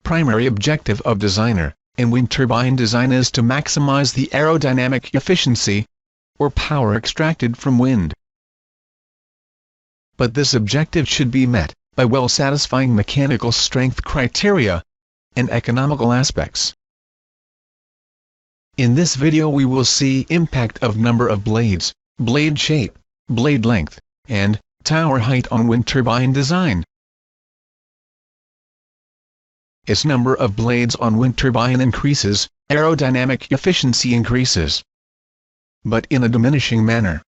primary objective of designer and wind turbine design is to maximize the aerodynamic efficiency, or power extracted from wind. But this objective should be met by well satisfying mechanical strength criteria and economical aspects. In this video we will see impact of number of blades, blade shape, blade length, and tower height on wind turbine design. As number of blades on wind turbine increases, aerodynamic efficiency increases, but in a diminishing manner.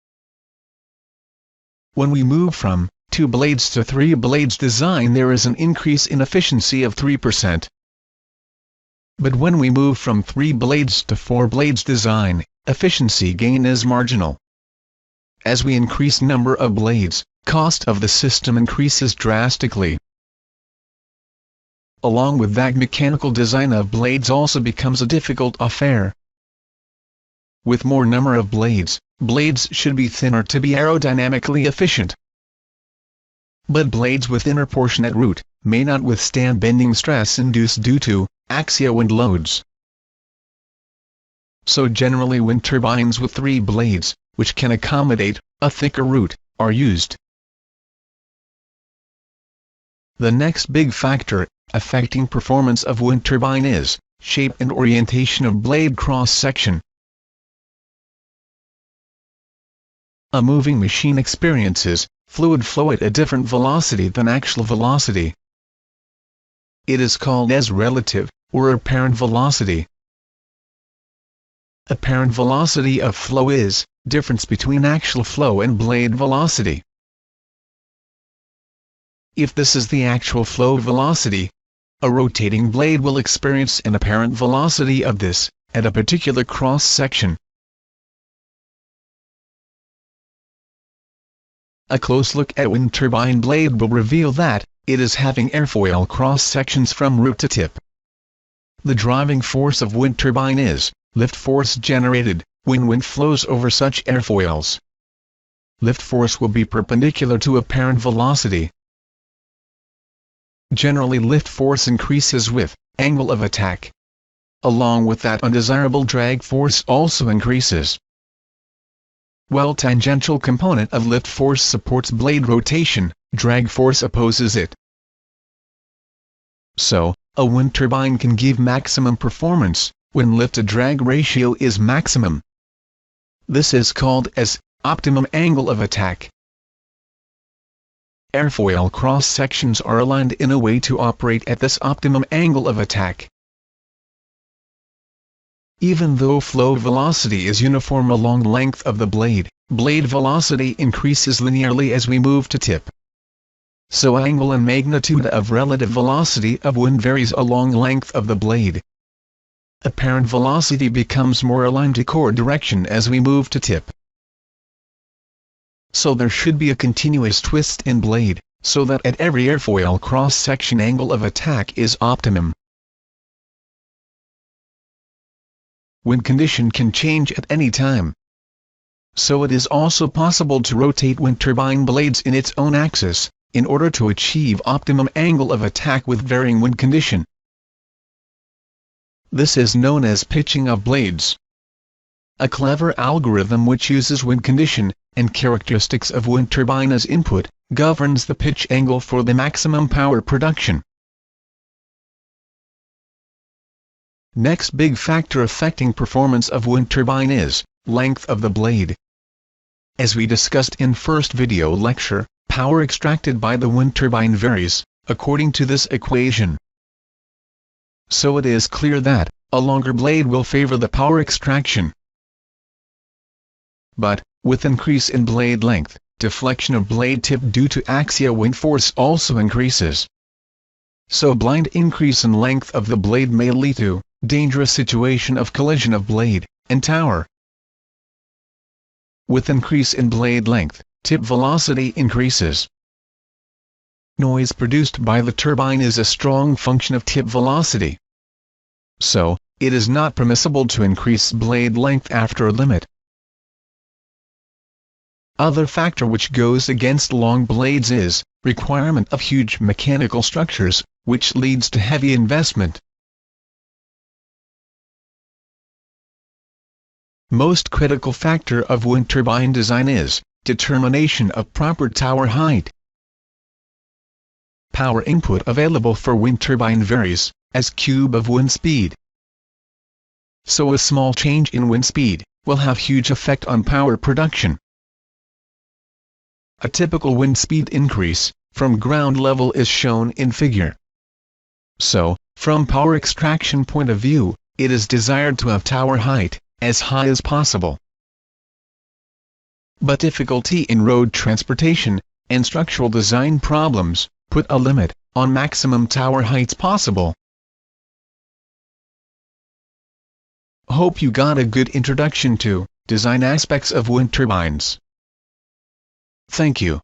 When we move from 2 blades to 3 blades design, there is an increase in efficiency of 3%. But when we move from 3 blades to 4 blades design, efficiency gain is marginal. As we increase number of blades, cost of the system increases drastically. Along with that, mechanical design of blades also becomes a difficult affair. With more number of blades, blades should be thinner to be aerodynamically efficient. But blades with thinner portion at root may not withstand bending stress induced due to axial wind loads. So generally wind turbines with 3 blades, which can accommodate a thicker root, are used. The next big factor affecting performance of wind turbine is shape and orientation of blade cross-section. A moving machine experiences fluid flow at a different velocity than actual velocity. It is called as relative, or apparent velocity. Apparent velocity of flow is difference between actual flow and blade velocity. If this is the actual flow velocity, a rotating blade will experience an apparent velocity of this, at a particular cross-section. A close look at wind turbine blade will reveal that it is having airfoil cross-sections from root to tip. The driving force of wind turbine is lift force generated when wind flows over such airfoils. Lift force will be perpendicular to apparent velocity. Generally, lift force increases with angle of attack. Along with that, undesirable drag force also increases. While tangential component of lift force supports blade rotation, drag force opposes it. So, a wind turbine can give maximum performance when lift-to-drag ratio is maximum. This is called as optimum angle of attack. Airfoil cross-sections are aligned in a way to operate at this optimum angle of attack. Even though flow velocity is uniform along length of the blade, blade velocity increases linearly as we move to tip. So angle and magnitude of relative velocity of wind varies along length of the blade. Apparent velocity becomes more aligned to core direction as we move to tip. So there should be a continuous twist in blade, so that at every airfoil cross-section angle of attack is optimum. Wind condition can change at any time. So it is also possible to rotate wind turbine blades in its own axis, in order to achieve optimum angle of attack with varying wind condition. This is known as pitching of blades. A clever algorithm which uses wind condition and characteristics of wind turbine as input, governs the pitch angle for the maximum power production. Next big factor affecting performance of wind turbine is length of the blade. As we discussed in first video lecture, power extracted by the wind turbine varies, according to this equation. So it is clear that a longer blade will favor the power extraction. But, with increase in blade length, deflection of blade tip due to axial wind force also increases. So blind increase in length of the blade may lead to dangerous situation of collision of blade and tower. With increase in blade length, tip velocity increases. Noise produced by the turbine is a strong function of tip velocity. So, it is not permissible to increase blade length after a limit. Other factor which goes against long blades is requirement of huge mechanical structures, which leads to heavy investment. Most critical factor of wind turbine design is determination of proper tower height. Power input available for wind turbine varies as cube of wind speed. So a small change in wind speed will have huge effect on power production. A typical wind speed increase from ground level is shown in figure. So, from power extraction point of view, it is desired to have tower height as high as possible. But difficulty in road transportation and structural design problems put a limit on maximum tower heights possible. Hope you got a good introduction to design aspects of wind turbines. Thank you.